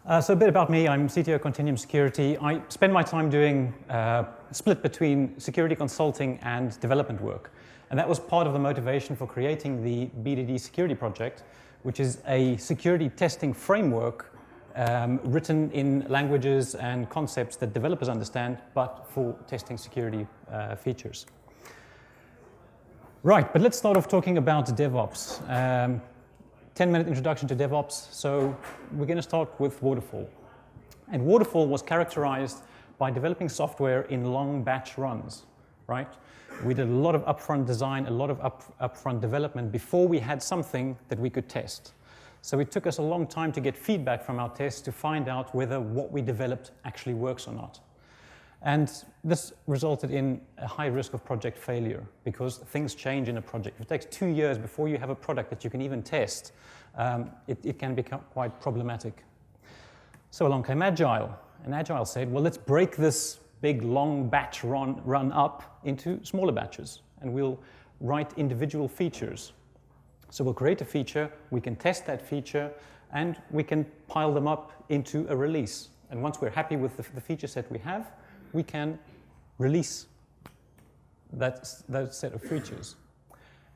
So a bit about me. I'm CTO Continuum Security. I spend my time doing split between security consulting and development work. And that was part of the motivation for creating the BDD security project, which is a security testing framework written in languages and concepts that developers understand, but for testing security features. Right, but let's start off talking about DevOps. 10-minute introduction to DevOps. So we're going to start with waterfall. And waterfall was characterized by developing software in long batch runs, right? We did a lot of upfront design, a lot of upfront development before we had something that we could test. So it took us a long time to get feedback from our tests to find out whether what we developed actually works or not. And this resulted in a high risk of project failure because things change in a project. If it takes 2 years before you have a product that you can even test, it can become quite problematic. So along came Agile, and Agile said, well, let's break this big long batch run up into smaller batches, and we'll write individual features. So we'll create a feature, we can test that feature, and we can pile them up into a release. And once we're happy with the feature set we have, we can release that set of features.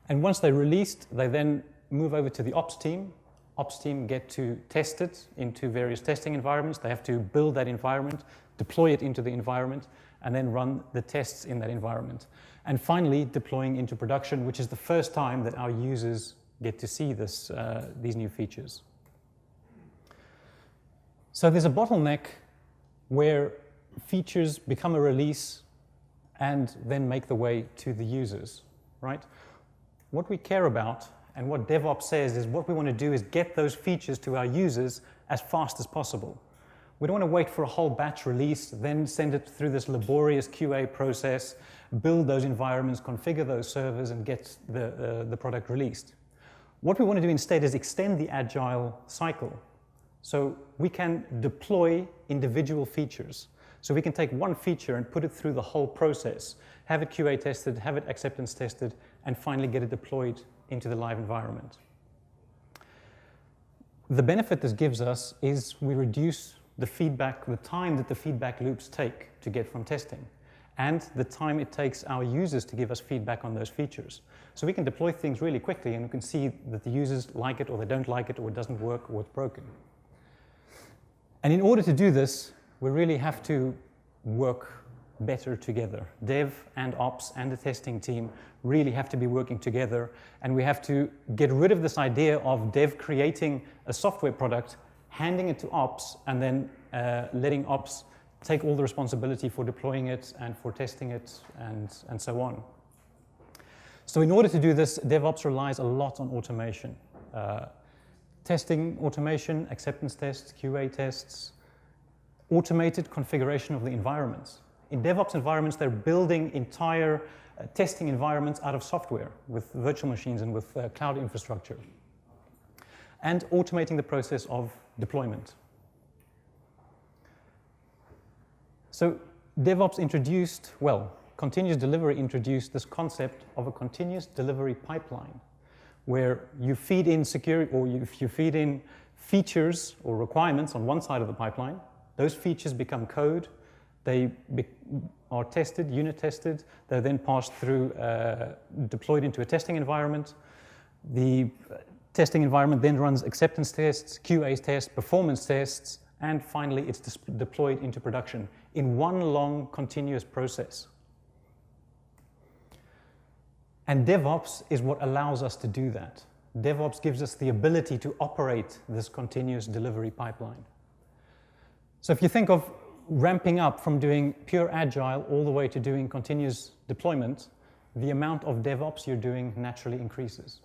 And once they're released, they then move over to the ops team. Ops team get to test it into various testing environments. They have to build that environment, deploy it into the environment, and then run the tests in that environment. And finally, deploying into production, which is the first time that our users get to see these new features. So there's a bottleneck where features become a release and then make the way to the users, right? What we care about and what DevOps says is what we want to do is get those features to our users as fast as possible. We don't want to wait for a whole batch release, then send it through this laborious QA process, build those environments, configure those servers, and get the product released. What we want to do instead is extend the agile cycle. So we can deploy individual features. So we can take one feature and put it through the whole process, have it QA tested, have it acceptance tested, and finally get it deployed into the live environment. The benefit this gives us is we reduce the time that the feedback loops take to get from testing, and the time it takes our users to give us feedback on those features. So we can deploy things really quickly, and we can see that the users like it, or they don't like it, or it doesn't work, or it's broken. And in order to do this, we really have to work better together. Dev and ops and the testing team really have to be working together, and we have to get rid of this idea of dev creating a software product, handing it to ops, and then letting ops take all the responsibility for deploying it and for testing it and so on. So in order to do this, DevOps relies a lot on automation. Testing automation, acceptance tests, QA tests, automated configuration of the environments. In DevOps environments, they're building entire testing environments out of software with virtual machines and with cloud infrastructure. And automating the process of deployment. So DevOps continuous delivery introduced this concept of a continuous delivery pipeline, where you feed in security, or if you feed in features or requirements on one side of the pipeline, those features become code, they are tested, unit tested, they're then passed through, deployed into a testing environment. The testing environment then runs acceptance tests, QA tests, performance tests, and finally it's deployed into production in one long continuous process. And DevOps is what allows us to do that. DevOps gives us the ability to operate this continuous delivery pipeline. So if you think of ramping up from doing pure agile all the way to doing continuous deployment, the amount of DevOps you're doing naturally increases.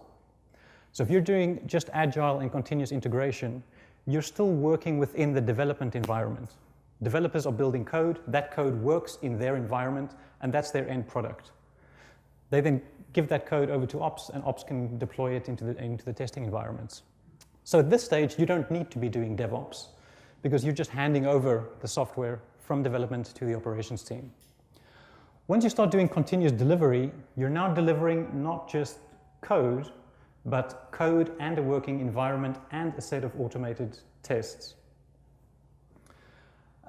So if you're doing just agile and continuous integration, you're still working within the development environment. Developers are building code, that code works in their environment, and that's their end product. They then give that code over to ops, and ops can deploy it into the testing environments. So at this stage, you don't need to be doing DevOps, because you're just handing over the software from development to the operations team. Once you start doing continuous delivery, you're now delivering not just code, but code and a working environment and a set of automated tests.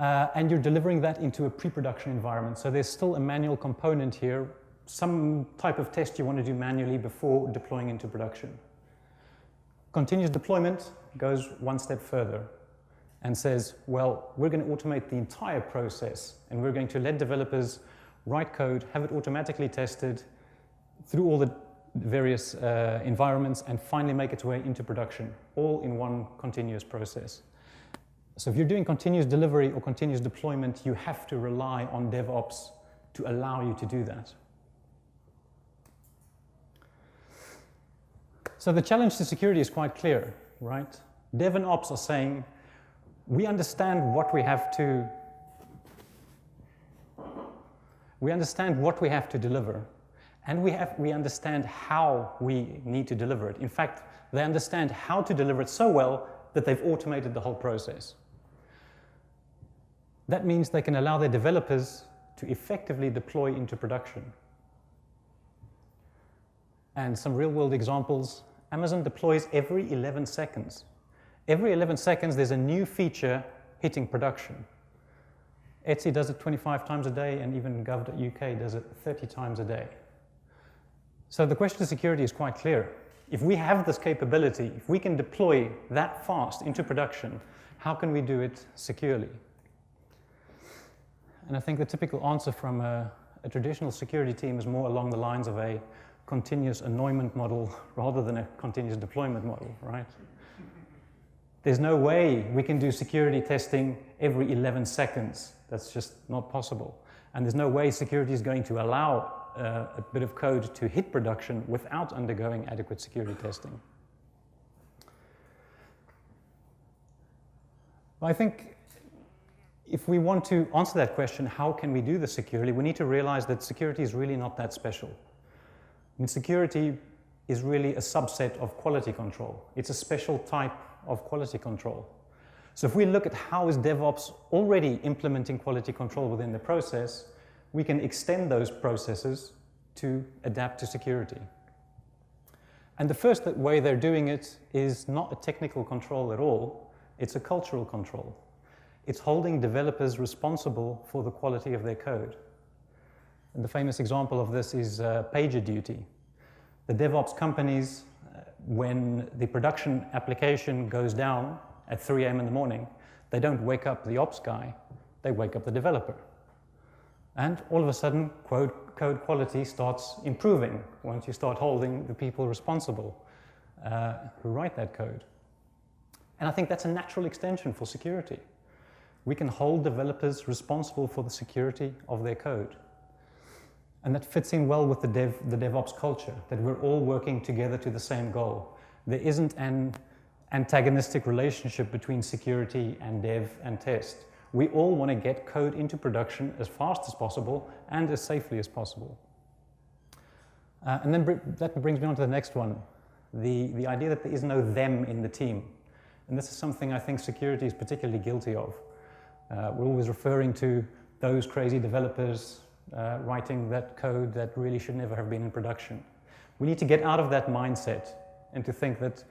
and you're delivering that into a pre-production environment. So there's still a manual component here, some type of test you want to do manually before deploying into production. Continuous deployment goes one step further and says, well, we're going to automate the entire process, and we're going to let developers write code, have it automatically tested through all the various environments, and finally make its way into production, all in one continuous process. So if you're doing continuous delivery or continuous deployment, you have to rely on DevOps to allow you to do that. So the challenge to security is quite clear, right? Dev and Ops are saying, we understand what we have to deliver, and we understand how we need to deliver it. In fact, they understand how to deliver it so well that they've automated the whole process. That means they can allow their developers to effectively deploy into production. And some real-world examples, Amazon deploys every 11 seconds. Every 11 seconds, there's a new feature hitting production. Etsy does it 25 times a day, and even gov.uk does it 30 times a day. So the question of security is quite clear. If we have this capability, if we can deploy that fast into production, how can we do it securely? And I think the typical answer from a traditional security team is more along the lines of a continuous annoyment model rather than a continuous deployment model, right? There's no way we can do security testing every 11 seconds. That's just not possible. And there's no way security is going to allow a bit of code to hit production without undergoing adequate security testing. I think if we want to answer that question, how can we do this securely, we need to realize that security is really not that special. I mean, security is really a subset of quality control. It's a special type of quality control. So if we look at how is DevOps already implementing quality control within the process, we can extend those processes to adapt to security. And the first way they're doing it is not a technical control at all, it's a cultural control. It's holding developers responsible for the quality of their code. And the famous example of this is PagerDuty. The DevOps companies, when the production application goes down at 3 a.m. in the morning, they don't wake up the ops guy, they wake up the developer. And all of a sudden, code quality starts improving once you start holding the people responsible who write that code. And I think that's a natural extension for security. We can hold developers responsible for the security of their code. And that fits in well with the DevOps culture, that we're all working together to the same goal. There isn't an antagonistic relationship between security and dev and test. We all want to get code into production as fast as possible and as safely as possible. And then that brings me on to the next one, the idea that there is no them in the team. And this is something I think security is particularly guilty of. We're always referring to those crazy developers writing that code that really should never have been in production. We need to get out of that mindset and to think that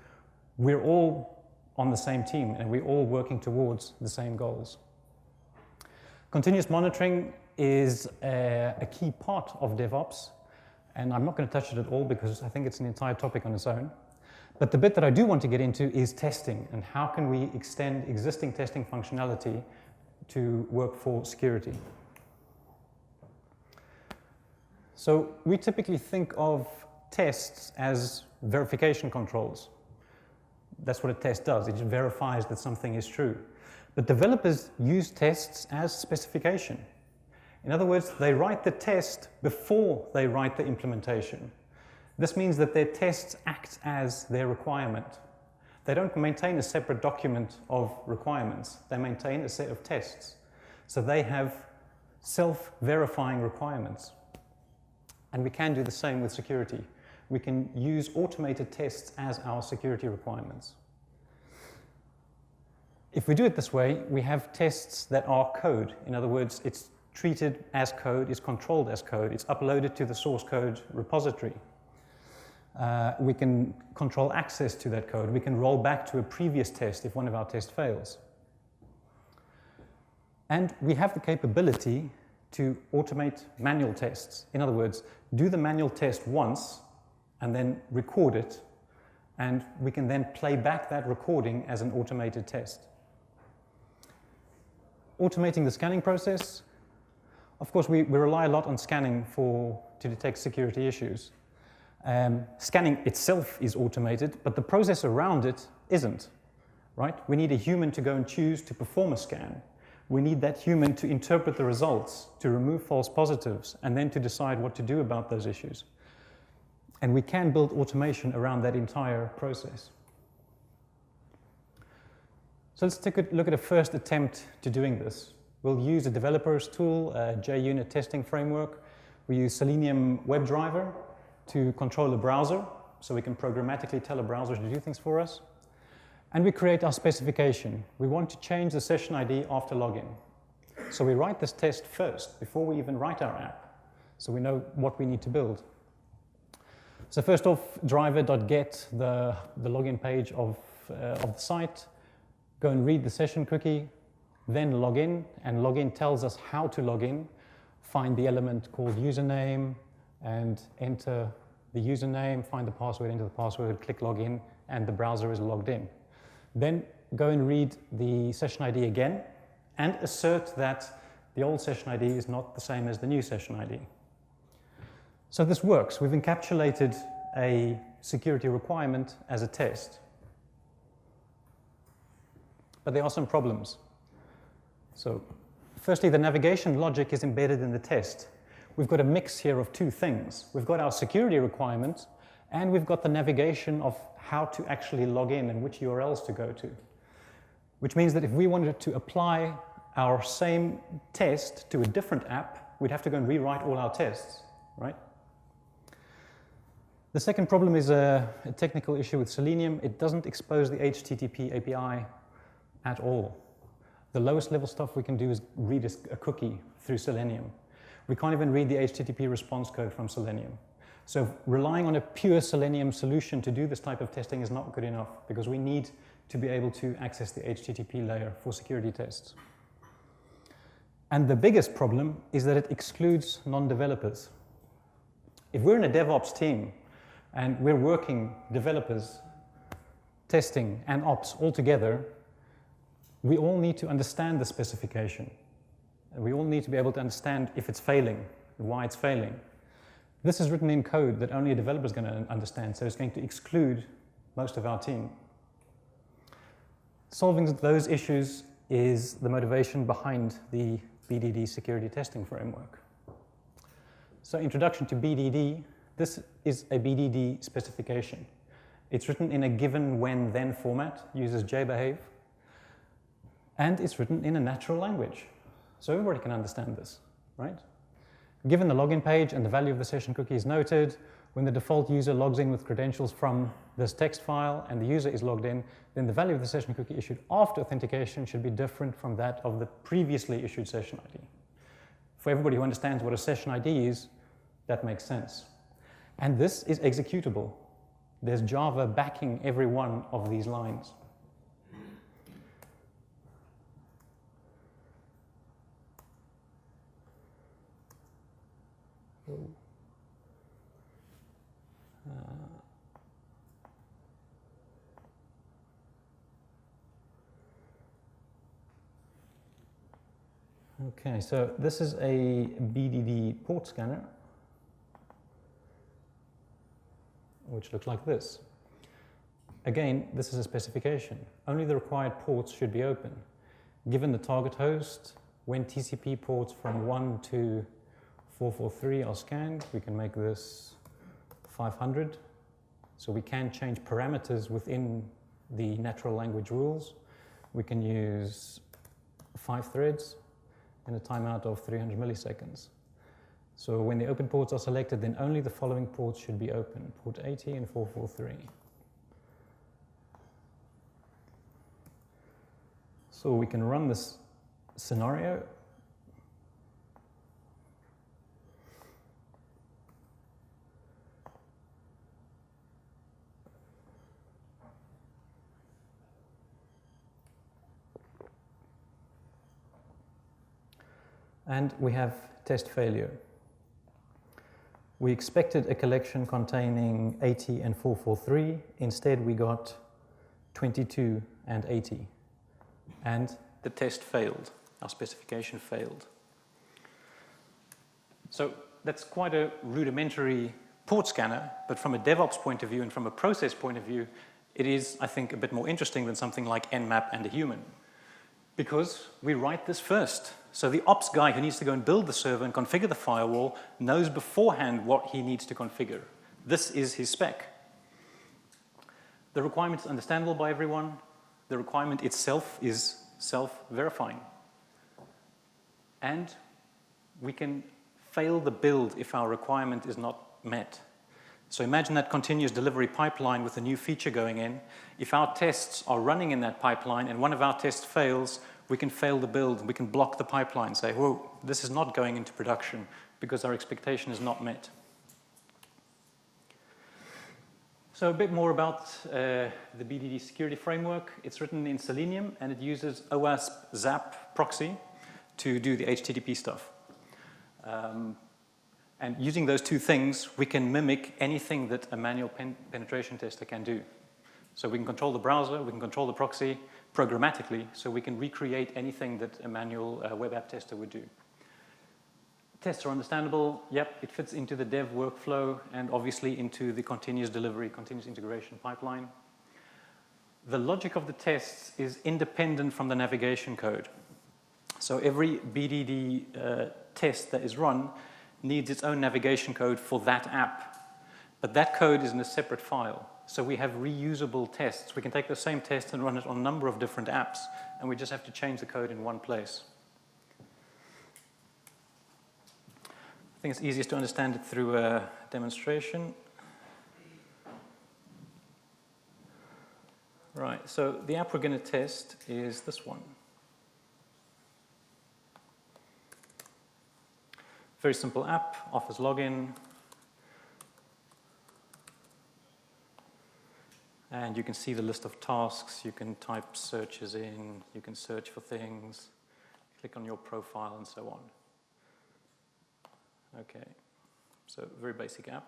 we're all on the same team and we're all working towards the same goals. Continuous monitoring is a key part of DevOps, and I'm not going to touch it at all because I think it's an entire topic on its own. But the bit that I do want to get into is testing, and how can we extend existing testing functionality to work for security. So we typically think of tests as verification controls. That's what a test does. It verifies that something is true. But developers use tests as specification. In other words, they write the test before they write the implementation. This means that their tests act as their requirement. They don't maintain a separate document of requirements. They maintain a set of tests. So they have self-verifying requirements. And we can do the same with security. We can use automated tests as our security requirements. If we do it this way, we have tests that are code. In other words, it's treated as code, it's controlled as code, it's uploaded to the source code repository. We can control access to that code. We can roll back to a previous test if one of our tests fails. And we have the capability to automate manual tests. In other words, do the manual test once and then record it, and we can then play back that recording as an automated test. Automating the scanning process. Of course, we rely a lot on scanning to detect security issues. Scanning itself is automated, but the process around it isn't, right? We need a human to go and choose to perform a scan. We need that human to interpret the results, to remove false positives, and then to decide what to do about those issues. And we can build automation around that entire process. So let's take a look at a first attempt to doing this. We'll use a developer's tool, a JUnit testing framework. We use Selenium WebDriver to control a browser, so we can programmatically tell a browser to do things for us. And we create our specification. We want to change the session ID after login. So we write this test first, before we even write our app, so we know what we need to build. So first off, driver.get the login page of the site, go and read the session cookie, then log in, and login tells us how to log in. Find the element called username, and enter the username, find the password, enter the password, click login, and the browser is logged in. Then go and read the session ID again, and assert that the old session ID is not the same as the new session ID. So this works. We've encapsulated a security requirement as a test. But there are some problems. So firstly, the navigation logic is embedded in the test. We've got a mix here of two things. We've got our security requirement, and we've got the navigation of how to actually log in and which URLs to go to. Which means that if we wanted to apply our same test to a different app, we'd have to go and rewrite all our tests, right? The second problem is a technical issue with Selenium. It doesn't expose the HTTP API at all. The lowest level stuff we can do is read a cookie through Selenium. We can't even read the HTTP response code from Selenium. So relying on a pure Selenium solution to do this type of testing is not good enough, because we need to be able to access the HTTP layer for security tests. And the biggest problem is that it excludes non-developers. If we're in a DevOps team and we're working developers, testing, and ops all together, we all need to understand the specification. And we all need to be able to understand if it's failing, why it's failing. This is written in code that only a developer is going to understand, so it's going to exclude most of our team. Solving those issues is the motivation behind the BDD security testing framework. So introduction to BDD, this is a BDD specification. It's written in a given, when, then format, uses JBehave, and it's written in a natural language. So everybody can understand this, right? Given the login page and the value of the session cookie is noted, when the default user logs in with credentials from this text file and the user is logged in, then the value of the session cookie issued after authentication should be different from that of the previously issued session ID. For everybody who understands what a session ID is, that makes sense. And this is executable. There's Java backing every one of these lines. Okay, so this is a BDD port scanner, which looks like this. Again, this is a specification. Only the required ports should be open. Given the target host, when TCP ports from 1 to 443 are scanned, we can make this 500. So we can change parameters within the natural language rules. We can use 5 threads and a timeout of 300 milliseconds. So when the open ports are selected, then only the following ports should be open, port 80 and 443. So we can run this scenario. And we have test failure. We expected a collection containing 80 and 443. Instead, we got 22 and 80. And the test failed. Our specification failed. So that's quite a rudimentary port scanner, but from a DevOps point of view and from a process point of view, it is, I think, a bit more interesting than something like Nmap and a human. Because we write this first. So the ops guy who needs to go and build the server and configure the firewall knows beforehand what he needs to configure. This is his spec. The requirement is understandable by everyone. The requirement itself is self-verifying. And we can fail the build if our requirement is not met. So imagine that continuous delivery pipeline with a new feature going in. If our tests are running in that pipeline and one of our tests fails, we can fail the build. We can block the pipeline, say, whoa, this is not going into production because our expectation is not met. So a bit more about the BDD security framework. It's written in Selenium and it uses OWASP ZAP proxy to do the HTTP stuff. And using those two things, we can mimic anything that a manual penetration tester can do. So we can control the browser, we can control the proxy programmatically, so we can recreate anything that a manual web app tester would do. Tests are understandable. Yep, it fits into the dev workflow and obviously into the continuous delivery, continuous integration pipeline. The logic of the tests is independent from the navigation code. So every BDD test that is run needs its own navigation code for that app. But that code is in a separate file. So we have reusable tests. We can take the same test and run it on a number of different apps, and we just have to change the code in one place. I think it's easiest to understand it through a demonstration. Right, so the app we're going to test is this one. Very simple app, offers login. And you can see the list of tasks. You can type searches in. You can search for things. Click on your profile and so on. Okay, so very basic app.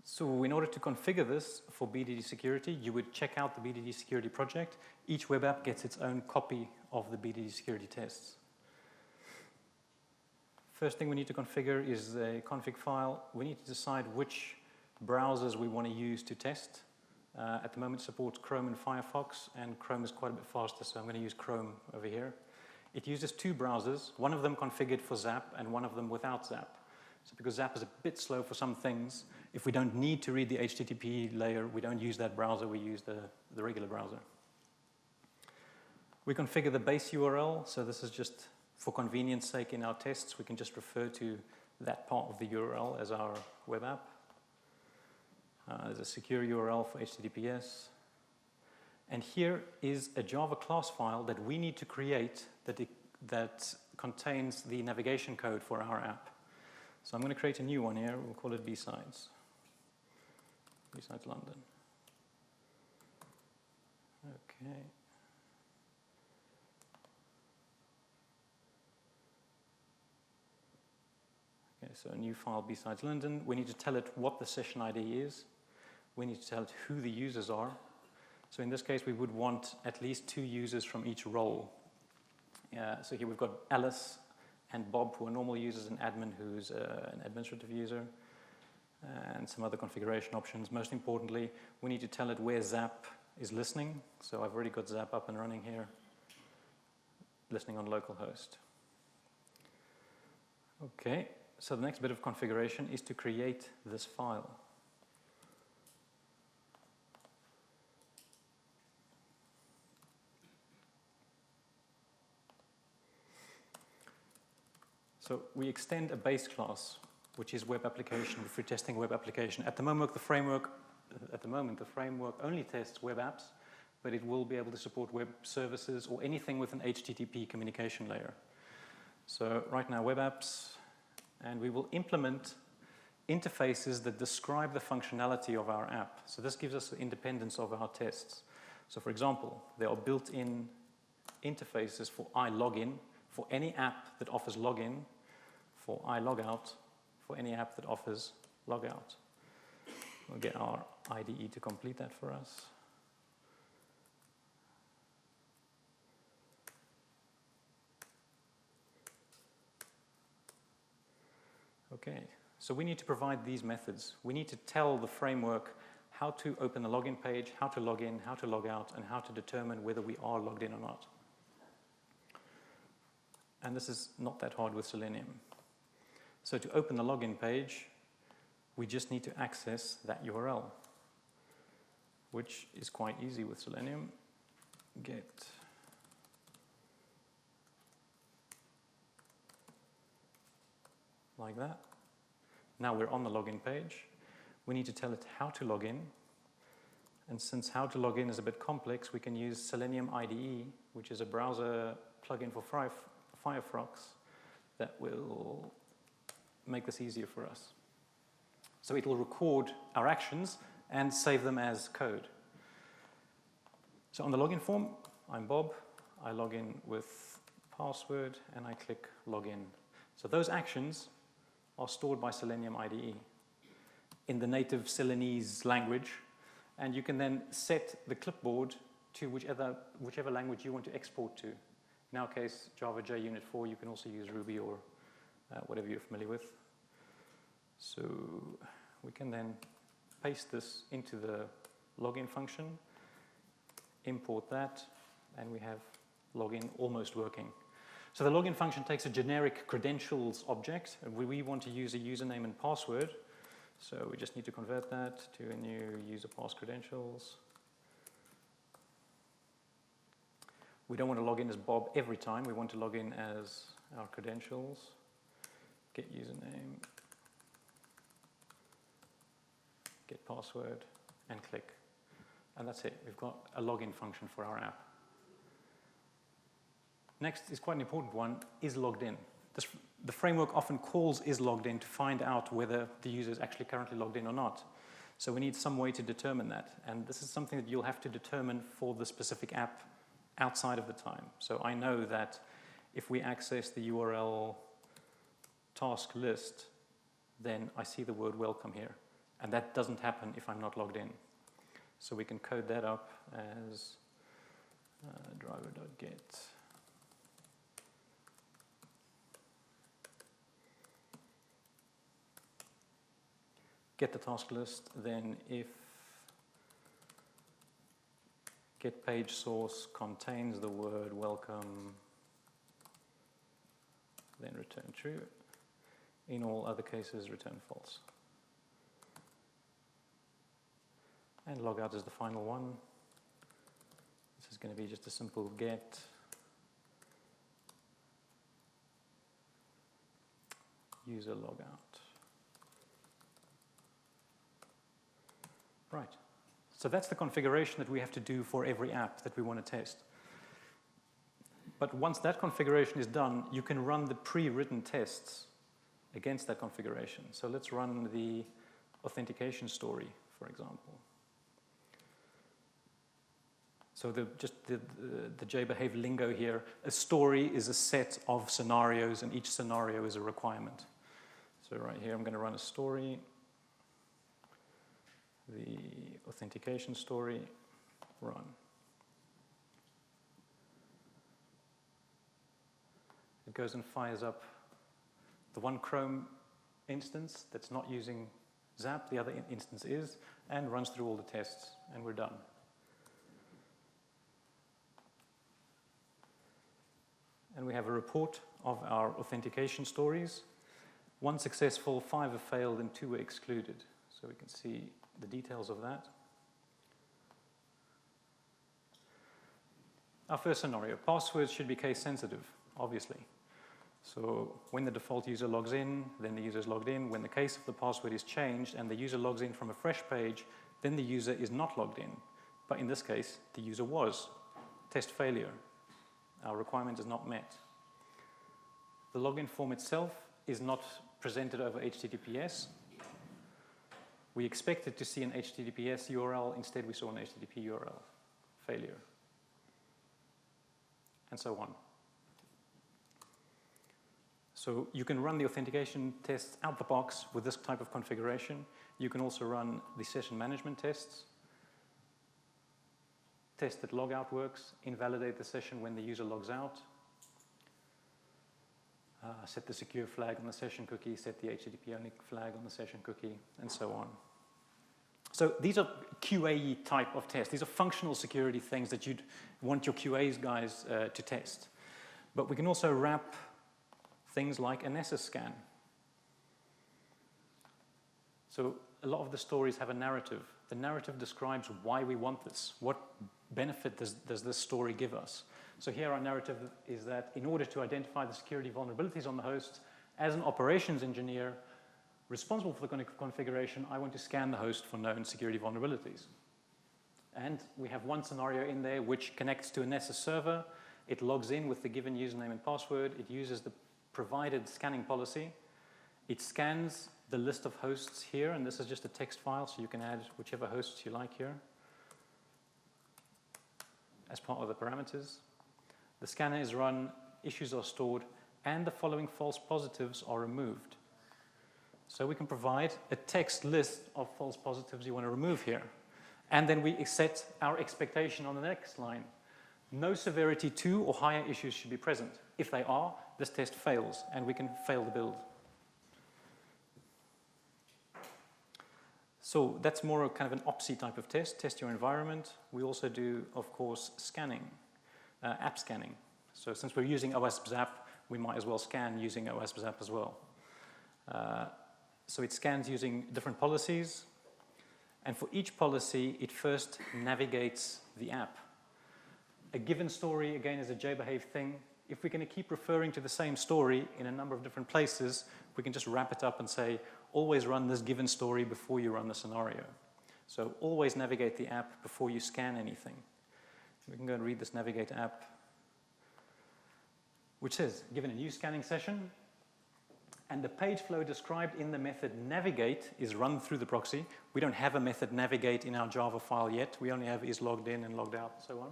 So in order to configure this for BDD security, you would check out the BDD security project. Each web app gets its own copy of the BDD security tests. First thing we need to configure is a config file. We need to decide which browsers we want to use to test. At the moment it supports Chrome and Firefox, and Chrome is quite a bit faster, so I'm going to use Chrome over here. It uses two browsers, one of them configured for ZAP and one of them without ZAP. So because ZAP is a bit slow for some things, if we don't need to read the HTTP layer, we don't use that browser, we use the regular browser. We configure the base URL, so this is just for convenience sake in our tests, we can just refer to that part of the URL as our web app. There's a secure URL for HTTPS. And here is a Java class file that we need to create that contains the navigation code for our app. So I'm going to create a new one here. We'll call it BSides. BSides London. Okay. Okay, so a new file, BSides London. We need to tell it what the session ID is. We need to tell it who the users are. So in this case, we would want at least 2 users from each role. So here we've got Alice and Bob, who are normal users, and admin, who's an administrative user, and some other configuration options. Most importantly, we need to tell it where ZAP is listening. So I've already got ZAP up and running here, listening on localhost. Okay, so the next bit of configuration is to create this file. So we extend a base class, which is web application, if we're testing web application. At the moment, the framework only tests web apps, but it will be able to support web services or anything with an HTTP communication layer. So right now, web apps, and we will implement interfaces that describe the functionality of our app. So this gives us the independence of our tests. So for example, there are built-in interfaces for iLogin for any app that offers login, for iLogout, for any app that offers logout. We'll get our IDE to complete that for us. Okay, so we need to provide these methods. We need to tell the framework how to open the login page, how to log in, how to log out, and how to determine whether we are logged in or not. And this is not that hard with Selenium. So to open the login page, we just need to access that URL, which is quite easy with Selenium. Get like that. Now we're on the login page. We need to tell it how to log in. And since how to log in is a bit complex, we can use Selenium IDE, which is a browser plugin for Firefox that will make this easier for us. So it will record our actions and save them as code. So on the login form, I'm Bob. I log in with password and I click login. So those actions are stored by Selenium IDE in the native Celenese language, and you can then set the clipboard to whichever language you want to export to. In our case, Java JUnit 4, you can also use Ruby or whatever you're familiar with. So we can then paste this into the login function, import that, and we have login almost working. So the login function takes a generic credentials object, and we want to use a username and password. So we just need to convert that to a new user pass credentials. We don't want to log in as Bob every time. We want to log in as our credentials. Get username, get password, and click. And that's it. We've got a login function for our app. Next is quite an important one, is logged in. The framework often calls is logged in to find out whether the user is actually currently logged in or not. So we need some way to determine that. And this is something that you'll have to determine for the specific app outside of the time. So I know that if we access the URL task list, then I see the word welcome here. And that doesn't happen if I'm not logged in. So we can code that up as driver.get. Get the task list, then if get page source contains the word welcome, then return true. In all other cases, return false. And logout is the final one. This is going to be just a simple get user logout. Right. So that's the configuration that we have to do for every app that we want to test. But once that configuration is done, you can run the pre-written tests against that configuration. So let's run the authentication story, for example. So the JBehave lingo here, a story is a set of scenarios, and each scenario is a requirement. So right here, I'm going to run a story. The authentication story, run. It goes and fires up the one Chrome instance that's not using Zap, the other instance is, and runs through all the tests, and we're done. And we have a report of our authentication stories. 1 successful, 5 have failed, and 2 were excluded. So we can see the details of that. Our first scenario, passwords should be case sensitive, obviously. So when the default user logs in, then the user is logged in. When the case of the password is changed and the user logs in from a fresh page, then the user is not logged in. But in this case, the user was. Test failure. Our requirement is not met. The login form itself is not presented over HTTPS. We expected to see an HTTPS URL. Instead, we saw an HTTP URL. Failure. And so on. So you can run the authentication tests out the box with this type of configuration. You can also run the session management tests, test that logout works, invalidate the session when the user logs out, set the secure flag on the session cookie, set the HTTP only flag on the session cookie, and so on. So these are QA type of tests. These are functional security things that you'd want your QAs guys to test. But we can also wrap things like a Nessus scan. So a lot of the stories have a narrative. The narrative describes why we want this. What benefit does this story give us? So here our narrative is that in order to identify the security vulnerabilities on the host, as an operations engineer responsible for the configuration, I want to scan the host for known security vulnerabilities. And we have one scenario in there which connects to a Nessus server. It logs in with the given username and password. It uses the provided scanning policy. It scans the list of hosts here, and this is just a text file, so you can add whichever hosts you like here as part of the parameters. The scanner is run, issues are stored, and the following false positives are removed. So we can provide a text list of false positives you want to remove here. And then we set our expectation on the next line. No severity 2 or higher issues should be present. If they are, this test fails, and we can fail the build. So that's more a kind of an OPSI type of test, test your environment. We also do, of course, scanning, app scanning. So since we're using OWASP-ZAP, we might as well scan using OWASP-ZAP as well. So it scans using different policies. And for each policy, it first navigates the app. A given story, again, is a JBehave thing. If we're going to keep referring to the same story in a number of different places, we can just wrap it up and say, always run this given story before you run the scenario. So always navigate the app before you scan anything. We can go and read this navigate app, which says, given a new scanning session, and the page flow described in the method navigate is run through the proxy. We don't have a method navigate in our Java file yet. We only have is logged in and logged out and so on.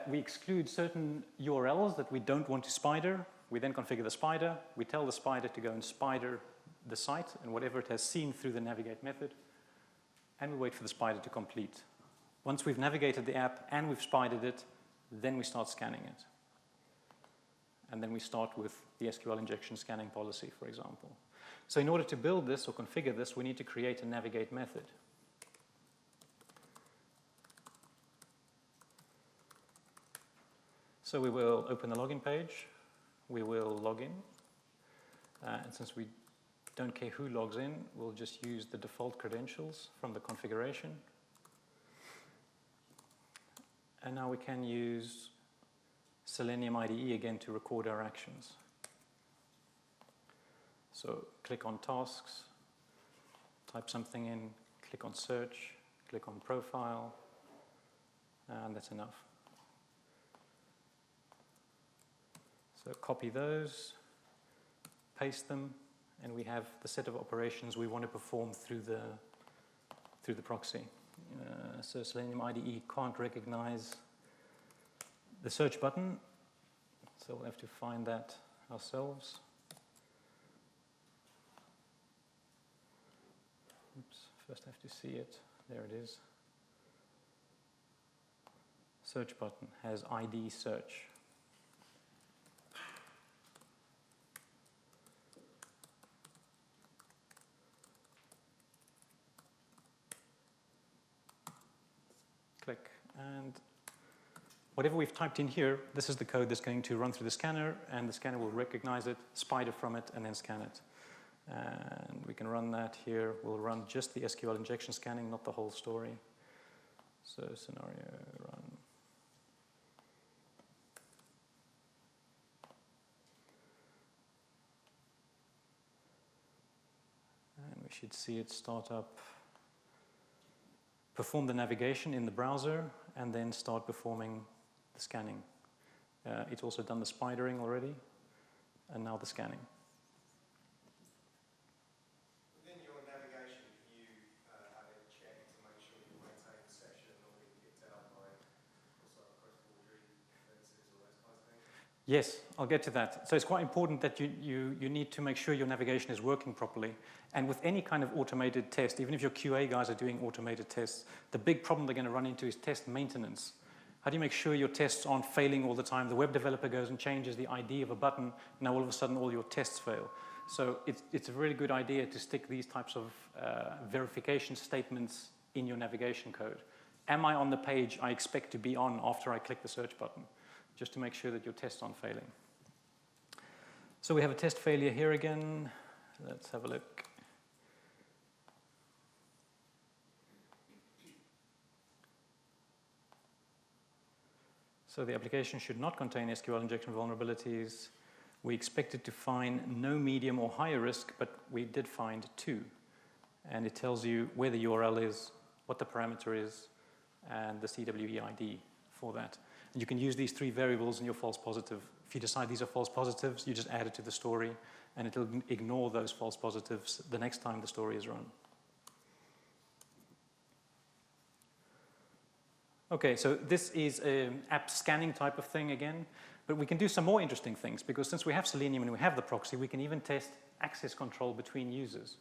We exclude certain URLs that we don't want to spider. We then configure the spider. We tell the spider to go and spider the site and whatever it has seen through the navigate method. And we wait for the spider to complete. Once we've navigated the app and we've spidered it, then we start scanning it. And then we start with the SQL injection scanning policy, for example. So in order to build this or configure this, we need to create a navigate method. So we will open the login page. We will log in. And since we don't care who logs in, we'll just use the default credentials from the configuration. And now we can use Selenium IDE again to record our actions. So click on tasks, type something in, click on search, click on profile, and that's enough. So copy those, paste them, and we have the set of operations we want to perform through the proxy. So Selenium IDE can't recognize the search button, so we'll have to find that ourselves. Oops, first I have to see it. There it is. Search button has ID search. Click, and whatever we've typed in here, this is the code that's going to run through the scanner, and the scanner will recognize it, spider from it, and then scan it. And we can run that here. We'll run just the SQL injection scanning, not the whole story. So scenario run. And we should see it start up. Perform the navigation in the browser, and then start performing the scanning. It's also done the spidering already, and now the scanning. Within your navigation, can you have it check to make sure you maintain the session, not being kicked out by cross-border defenses or those kinds of things? Yes, I'll get to that. So it's quite important that you need to make sure your navigation is working properly. And with any kind of automated test, even if your QA guys are doing automated tests, the big problem they're going to run into is test maintenance. How do you make sure your tests aren't failing all the time? The web developer goes and changes the ID of a button, now all of a sudden all your tests fail. So it's a really good idea to stick these types of verification statements in your navigation code. Am I on the page I expect to be on after I click the search button? Just to make sure that your tests aren't failing. So we have a test failure here again. Let's have a look. So the application should not contain SQL injection vulnerabilities. We expected to find no medium or higher risk, but we did find 2. And it tells you where the URL is, what the parameter is, and the CWE ID for that. And you can use these 3 variables in your false positive. If you decide these are false positives, you just add it to the story, and it'll ignore those false positives the next time the story is run. Okay, so this is an app scanning type of thing again, but we can do some more interesting things, because since we have Selenium and we have the proxy, we can even test access control between users.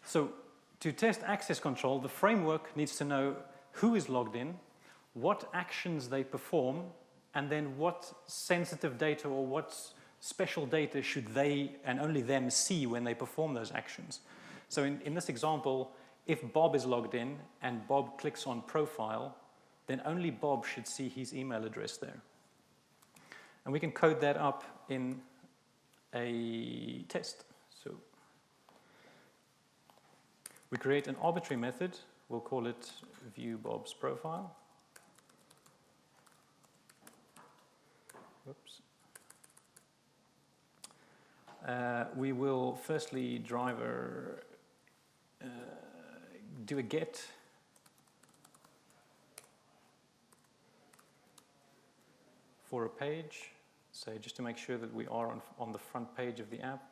So to test access control, the framework needs to know who is logged in, what actions they perform, and then what sensitive data or what special data should they and only them see when they perform those actions. So in this example, if Bob is logged in and Bob clicks on profile, then only Bob should see his email address there. And we can code that up in a test. So we create an arbitrary method. We'll call it view Bob's profile. Whoops. We will firstly driver do a get for a page, so just to make sure that we are on the front page of the app.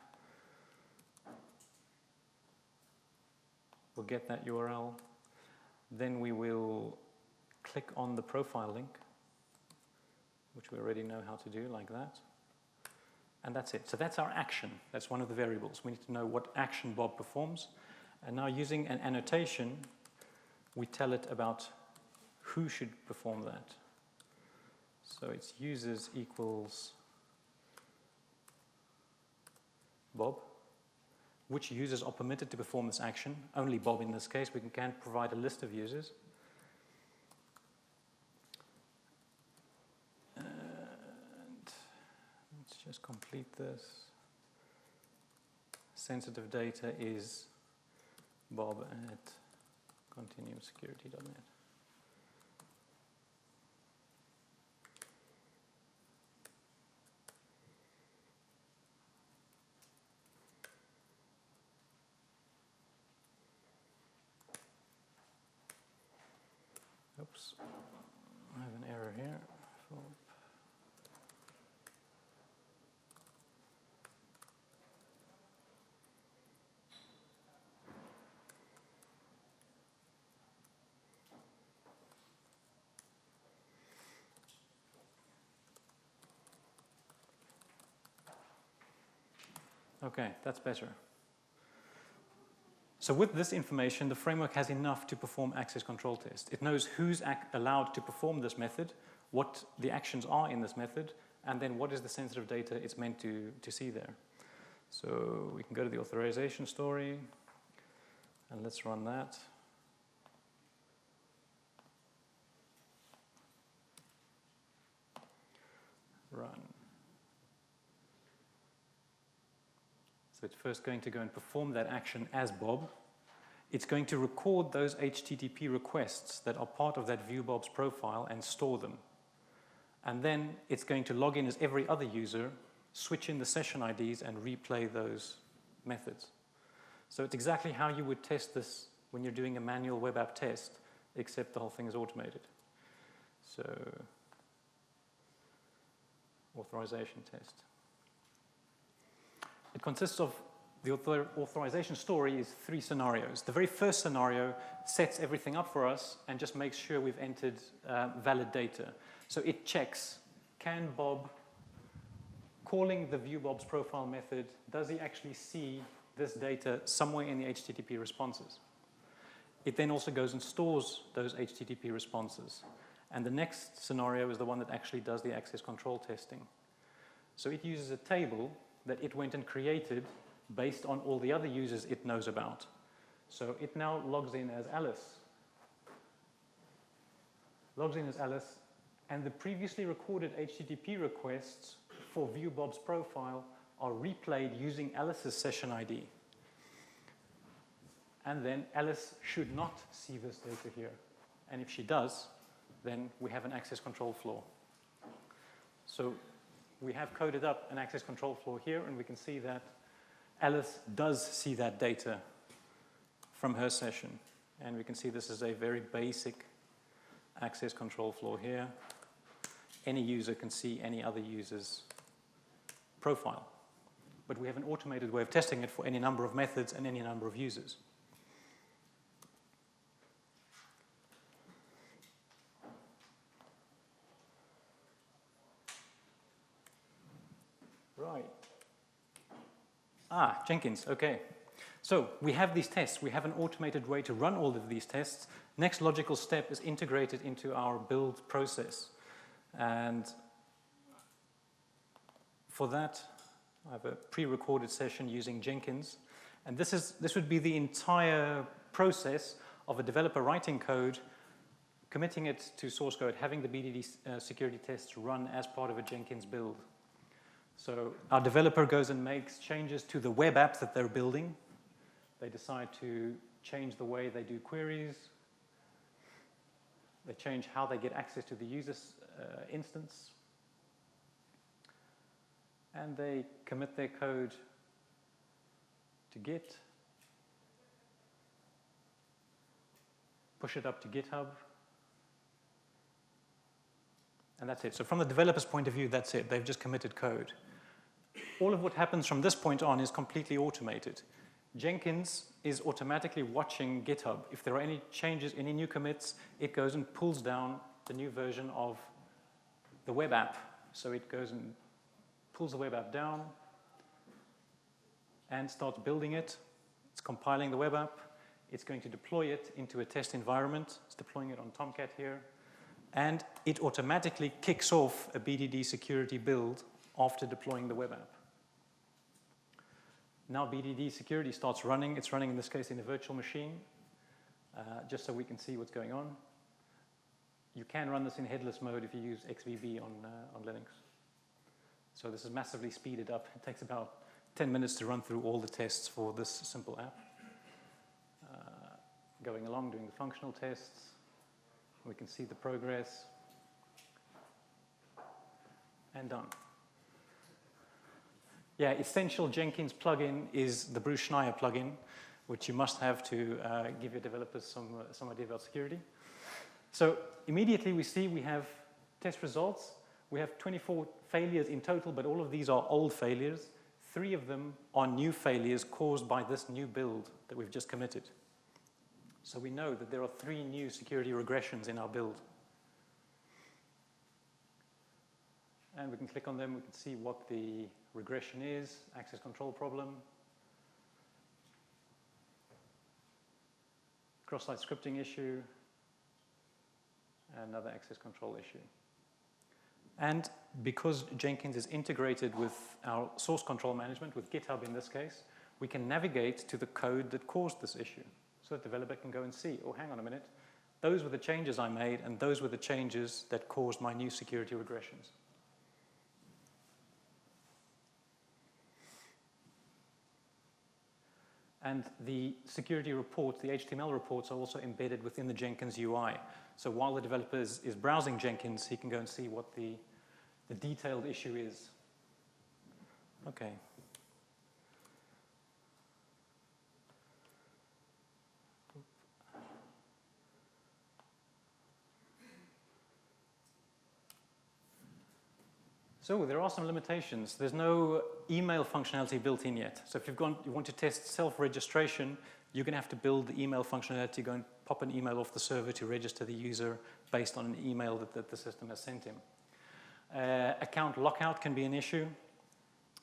We'll get that URL. Then we will click on the profile link, which we already know how to do, like that. And that's it. So that's our action. That's one of the variables. We need to know what action Bob performs. And now using an annotation, we tell it about who should perform that. So it's users equals Bob. Which users are permitted to perform this action? Only Bob in this case. We can provide a list of users. And let's just complete this. Sensitive data is Bob at continuoussecurity.net. Oops, I have an error here. Okay, that's better. So with this information, the framework has enough to perform access control tests. It knows who's allowed to perform this method, what the actions are in this method, and then what is the sensitive data it's meant to see there. So we can go to the authorization story, and let's run that. Run. So it's first going to go and perform that action as Bob. It's going to record those HTTP requests that are part of that view Bob's profile and store them. And then it's going to log in as every other user, switch in the session IDs, and replay those methods. So it's exactly how you would test this when you're doing a manual web app test, except the whole thing is automated. So, authorization test. It consists of The authorization story is 3 scenarios. The very first scenario sets everything up for us and just makes sure we've entered valid data. So it checks, can Bob, calling the viewBob's profile method, does he actually see this data somewhere in the HTTP responses? It then also goes and stores those HTTP responses. And the next scenario is the one that actually does the access control testing. So it uses a table that it went and created based on all the other users it knows about. So it now logs in as Alice. And the previously recorded HTTP requests for viewBob's profile are replayed using Alice's session ID. And then Alice should not see this data here. And if she does, then we have an access control flaw. So we have coded up an access control flaw here, and we can see that Alice does see that data from her session. And we can see this is a very basic access control flaw here. Any user can see any other user's profile. But we have an automated way of testing it for any number of methods and any number of users. Right. Jenkins, okay. So we have these tests. We have an automated way to run all of these tests. Next logical step is integrated into our build process. And for that, I have a pre-recorded session using Jenkins. And this would be the entire process of a developer writing code, committing it to source code, having the BDD security tests run as part of a Jenkins build. So our developer goes and makes changes to the web app that they're building. They decide to change the way they do queries. They change how they get access to the user's instance. And they commit their code to Git, push it up to GitHub, and that's it. So from the developer's point of view, that's it. They've just committed code. All of what happens from this point on is completely automated. Jenkins is automatically watching GitHub. If there are any changes, any new commits, it goes and pulls down the new version of the web app. So it goes and pulls the web app down and starts building it. It's compiling the web app. It's going to deploy it into a test environment. It's deploying it on Tomcat here. And it automatically kicks off a BDD security build after deploying the web app. Now BDD security starts running. It's running, in this case, in a virtual machine, just so we can see what's going on. You can run this in headless mode if you use XVB on Linux. So this is massively speeded up. It takes about 10 minutes to run through all the tests for this simple app. Going along, doing the functional tests. We can see the progress. And done. Yeah, essential Jenkins plugin is the Bruce Schneier plugin, which you must have to give your developers some idea about security. So immediately we see we have test results. We have 24 failures in total, but all of these are old failures. 3 of them are new failures caused by this new build that we've just committed. So we know that there are 3 new security regressions in our build. And we can click on them. We can see what the regression is, access control problem, cross-site scripting issue, and another access control issue. And because Jenkins is integrated with our source control management, with GitHub in this case, we can navigate to the code that caused this issue. So the developer can go and see, oh, hang on a minute, those were the changes I made, and those were the changes that caused my new security regressions. And the security reports, the HTML reports, are also embedded within the Jenkins UI. So while the developer is browsing Jenkins, he can go and see what the detailed issue is. Okay. So there are some limitations. There's no email functionality built in yet. So if you want to test self-registration, you're going to have to build the email functionality, go and pop an email off the server to register the user based on an email that the system has sent him. Account lockout can be an issue.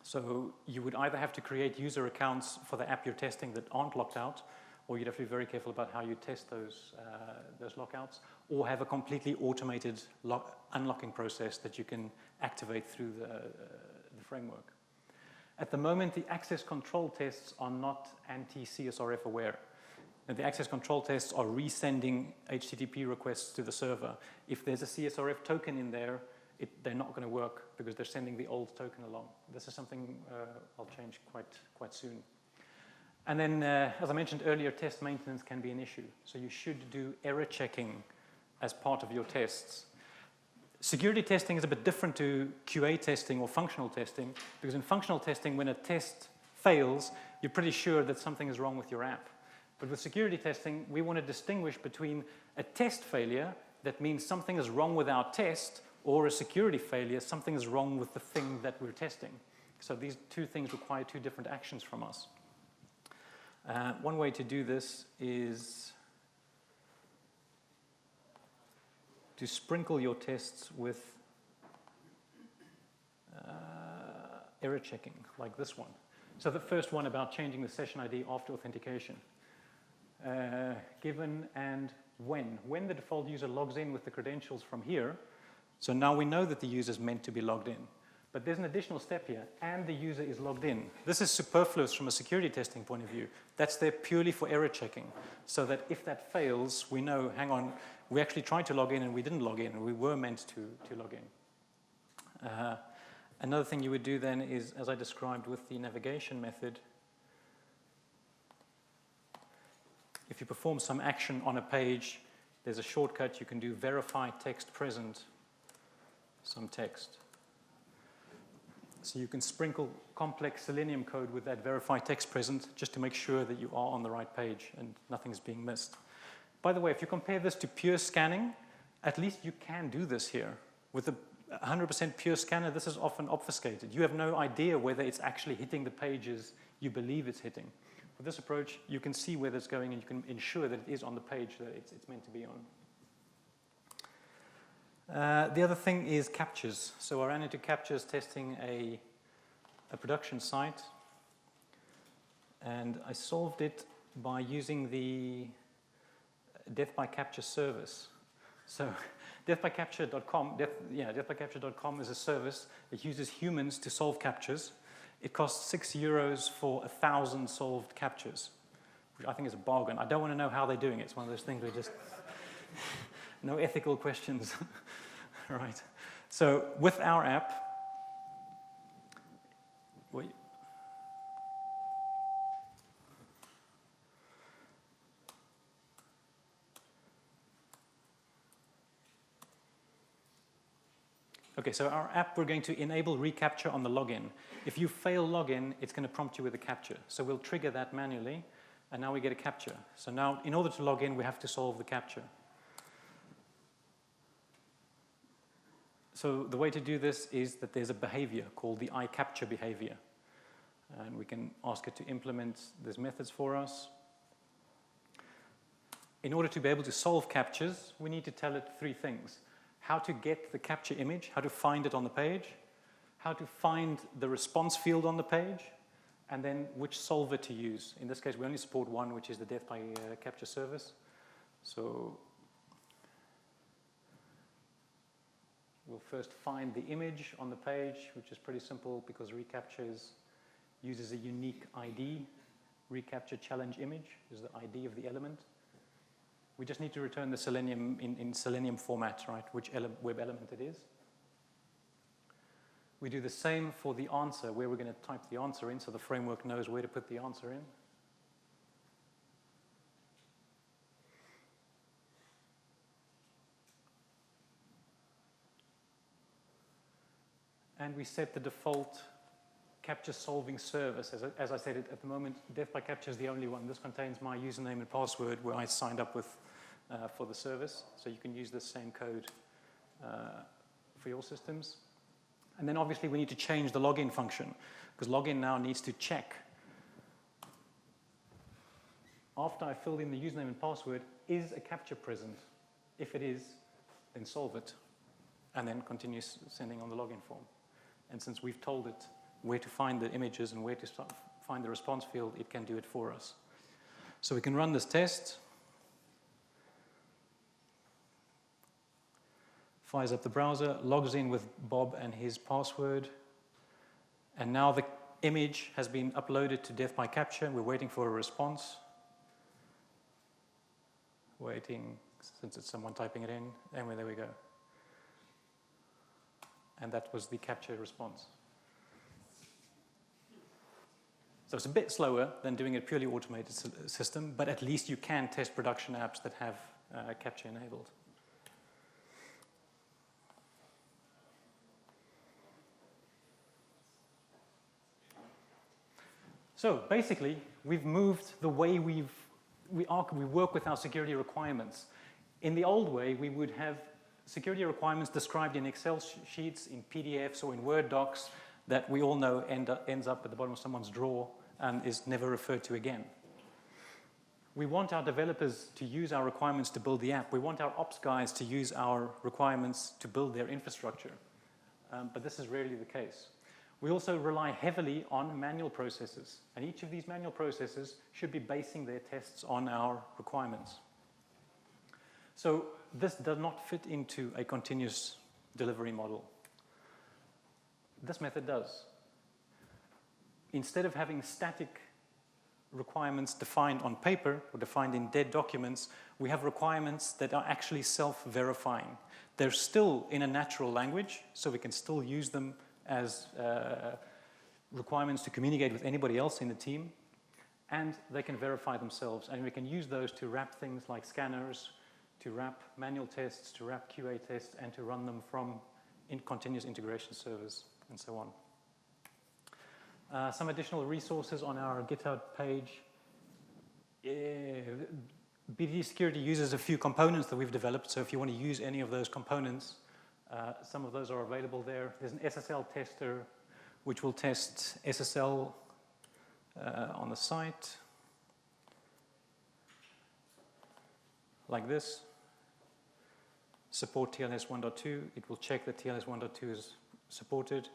So you would either have to create user accounts for the app you're testing that aren't locked out, or you'd have to be very careful about how you test those lockouts, or have a completely automated unlocking process that you can activate through the framework. At the moment, the access control tests are not anti-CSRF aware. And the access control tests are resending HTTP requests to the server. If there's a CSRF token in there, they're not going to work because they're sending the old token along. This is something I'll change quite soon. And then, as I mentioned earlier, test maintenance can be an issue. So you should do error checking as part of your tests. Security testing is a bit different to QA testing or functional testing, because in functional testing, when a test fails, you're pretty sure that something is wrong with your app. But with security testing, we want to distinguish between a test failure, that means something is wrong with our test, or a security failure, something is wrong with the thing that we're testing. So these two things require two different actions from us. One way to do this is to sprinkle your tests with error checking, like this one. So the first one about changing the session ID after authentication. Given and when the default user logs in with the credentials from here, so now we know that the user is meant to be logged in. But there's an additional step here, and the user is logged in. This is superfluous from a security testing point of view. That's there purely for error checking, so that if that fails, we know, hang on, we actually tried to log in and we didn't log in, and we were meant to log in. Another thing you would do then is, as I described with the navigation method, if you perform some action on a page, there's a shortcut. You can do verify text present, some text. So you can sprinkle complex Selenium code with that verify text present just to make sure that you are on the right page and nothing's being missed. By the way, if you compare this to pure scanning, at least you can do this here. With a 100% pure scanner, this is often obfuscated. You have no idea whether it's actually hitting the pages you believe it's hitting. With this approach, you can see where it's going and you can ensure that it is on the page that it's meant to be on. The other thing is captures. So I ran into captures testing a production site, and I solved it by using the death by capture service. So deathbycapture.com, deathbycapture.com is a service that uses humans to solve captures. It costs €6 for 1,000 solved captures, which I think is a bargain. I don't want to know how they're doing it. It's one of those things where just no ethical questions. Right. So with our app, okay, so our app, we're going to enable reCAPTCHA on the login. If you fail login, it's going to prompt you with a captcha. So we'll trigger that manually, and now we get a captcha. So now, in order to log in, we have to solve the captcha. So the way to do this is that there's a behavior called the iCAPTCHA behavior. And we can ask it to implement these methods for us. In order to be able to solve captchas, we need to tell it three things. How to get the captcha image, how to find it on the page, how to find the response field on the page, and then which solver to use. In this case, we only support one, which is the death by capture service. So we'll first find the image on the page, which is pretty simple because reCAPTCHA uses a unique ID. reCAPTCHA challenge image is the ID of the element. We just need to return the Selenium in Selenium format, right, which web element it is. We do the same for the answer, where we're going to type the answer in so the framework knows where to put the answer in. And we set the default capture solving service. As I said, at the moment, Death by Capture is the only one. This contains my username and password where I signed up with for the service. So you can use the same code for your systems. And then obviously we need to change the login function, because login now needs to check. After I filled in the username and password, is a captcha present? If it is, then solve it, and then continue sending on the login form. And since we've told it where to find the images and where to find the response field, it can do it for us. So we can run this test. Fires up the browser, logs in with Bob and his password, and now the image has been uploaded to Death by Capture. We're waiting for a response. Waiting, since it's someone typing it in, and there we go. And that was the capture response. So it's a bit slower than doing a purely automated system, but at least you can test production apps that have capture enabled. So basically, we've moved the way we work with our security requirements. In the old way, we would have security requirements described in Excel sheets, in PDFs, or in Word docs that we all know ends up at the bottom of someone's drawer and is never referred to again. We want our developers to use our requirements to build the app. We want our ops guys to use our requirements to build their infrastructure. But this is rarely the case. We also rely heavily on manual processes, and each of these manual processes should be basing their tests on our requirements. So this does not fit into a continuous delivery model. This method does. Instead of having static requirements defined on paper or defined in dead documents, we have requirements that are actually self-verifying. They're still in a natural language, so we can still use them as requirements to communicate with anybody else in the team, and they can verify themselves. And we can use those to wrap things like scanners, to wrap manual tests, to wrap QA tests, and to run them from continuous integration servers, and so on. Some additional resources on our GitHub page. BT Security uses a few components that we've developed, so if you want to use any of those components, some of those are available there. There's an SSL tester, which will test SSL on the site, like this. Support TLS 1.2. It will check that TLS 1.2 is supported.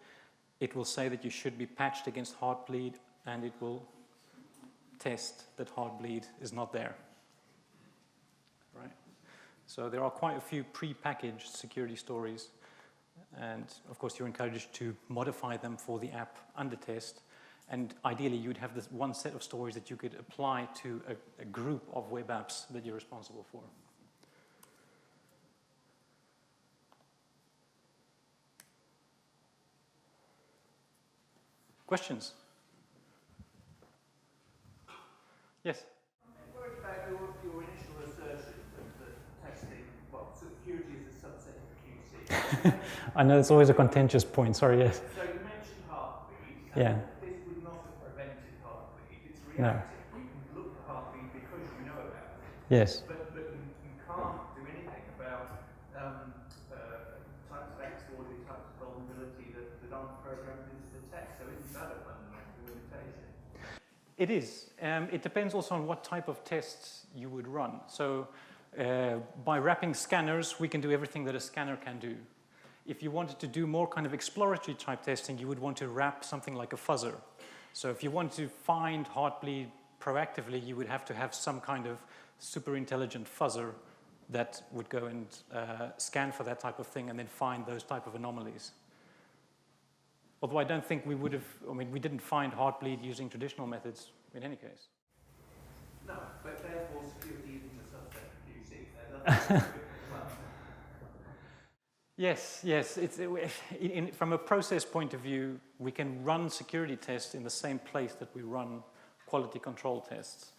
It will say that you should be patched against Heartbleed, and it will test that Heartbleed is not there. Right? So there are quite a few pre-packaged security stories, and of course you're encouraged to modify them for the app under test, and ideally you'd have this one set of stories that you could apply to a group of web apps that you're responsible for. Questions? Yes? What about your initial assertion that testing, well, security is a subset of QC? I know it's always a contentious point, sorry, yes. So you mentioned Heartbleed. Yeah. This would not have prevented Heartbleed. It's reactive. No. You can look for Heartbleed because you know about it. Yes. But you can't do anything about types of exploit, types of vulnerability that aren't programmed into the text. So isn't that a fundamental limitation? It is. It depends also on what type of tests you would run. So by wrapping scanners, we can do everything that a scanner can do. If you wanted to do more kind of exploratory type testing, you would want to wrap something like a fuzzer. So if you want to find Heartbleed proactively, you would have to have some kind of super intelligent fuzzer that would go and scan for that type of thing and then find those type of anomalies. Although I don't think we would have, we didn't find Heartbleed using traditional methods in any case. No, but therefore security isn't a subset of QC. Yes. From a process point of view, we can run security tests in the same place that we run quality control tests.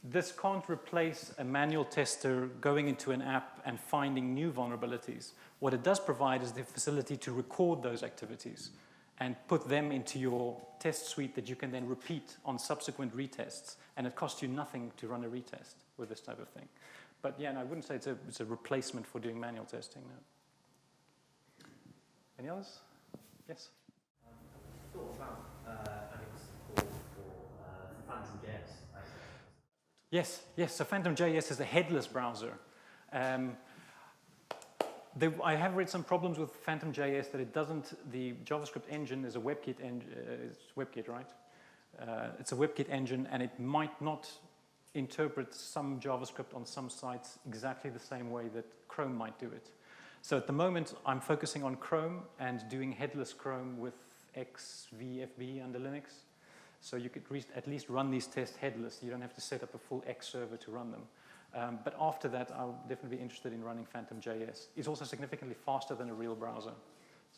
This can't replace a manual tester going into an app and finding new vulnerabilities. What it does provide is the facility to record those activities and put them into your test suite that you can then repeat on subsequent retests. And it costs you nothing to run a retest with this type of thing. But yeah, no, I wouldn't say it's a replacement for doing manual testing, no. Any others? Yes? Thought about adding support for Phantom.js. Yes, so Phantom.js is a headless browser. I have read some problems with Phantom.js that it doesn't, the JavaScript engine is a WebKit engine, it's WebKit, right? It's a WebKit engine, and it might not interpret some JavaScript on some sites exactly the same way that Chrome might do it. So at the moment, I'm focusing on Chrome and doing headless Chrome with XVFB under Linux. So you could at least run these tests headless. You don't have to set up a full X server to run them. But after that, I'll definitely be interested in running Phantom.js. It's also significantly faster than a real browser.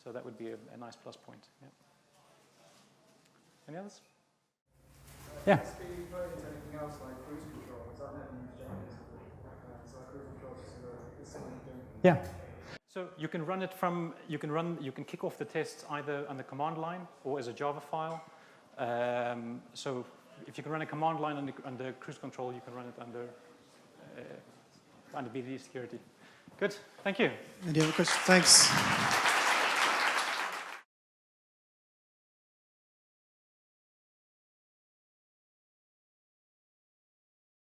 So that would be a nice plus point. Yeah. Any others? Yeah. Speed put into anything else like cruise control? Is that never used JS? So like cruise control is something you do. Yeah. So you can run it from, you can kick off the tests either on the command line or as a Java file. So if you can run a command line under cruise control, you can run it under BSides security. Good, thank you. Any other questions? Thanks.